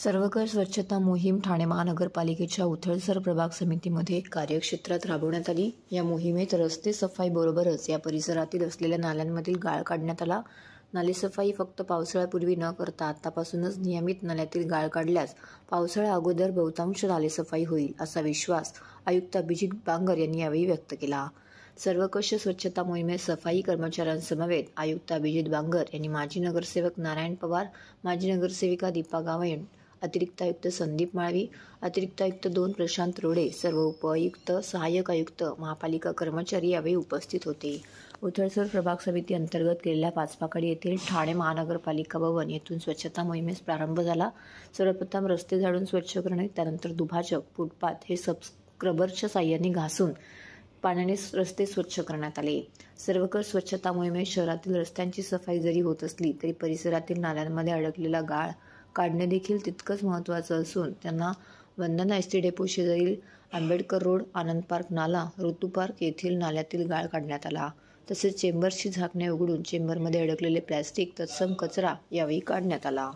सर्वकर स्वच्छता मोहीम ठाणे महानगरपालिकेच्या उथळसर प्रभाग समितीमध्ये कार्यक्षेत्रात राबवण्यात आली। या मोहिमेत रस्ते सफाई बरोबरच या परिसरातील असलेल्या नाल्यांमधील गाळ काढण्यात आला। नालेसफाई फक्त पावसाळ्यापूर्वी न करता आतापासूनच नियमित नाल्यातील गाळ काढल्यास पावसाळ्या अगोदर बहुतांश नालेसफाई होईल, असा विश्वास आयुक्त अभिजित बांगर यांनी यावेळी व्यक्त केला। सर्वकष स्वच्छता मोहिमेत सफाई कर्मचाऱ्यांसमवेत आयुक्त अभिजित बांगर यांनी माजी नगरसेवक नारायण पवार, माजी नगरसेविका दीपा गावण, अतिरिक्त आयुक्त संदीप माळवी, अतिरिक्त आयुक्त 2 प्रशांत रोडे, सर्व उपआयुक्त, सहाय्यक आयुक्त, महापालिका कर्मचारी यावेळी उपस्थित होते। उथळसर प्रभाग समिती अंतर्गत केलेल्या पाचपाकडी येथील ठाणे महानगरपालिका भवन येथून स्वच्छता मोहिमेस प्रारंभ झाला। सर्वप्रथम रस्ते झाडून स्वच्छ करणे, त्यानंतर दुभाजक, फुटपाथ हे स्क्रबरच्या साहाय्याने घासून पाण्याने रस्ते स्वच्छ करण्यात आले। सर्वकर स्वच्छता मोहिमेत शहरातील रस्त्यांची सफाई जरी होत असली तरी परिसरातील नाल्यांमध्ये अडकलेला गाळ काढणे देखील तितकंच महत्त्वाचं असून त्यांना वंदना एसटी डेपो शेजारील आंबेडकर रोड, आनंद पार्क नाला, ऋतू पार्क येथील नाल्यातील गाळ काढण्यात आला। तसेच चेंबर्सची झाकणे उघडून चेंबरमध्ये अडकलेले प्लॅस्टिक तत्सम कचरा यावेळी काढण्यात आला।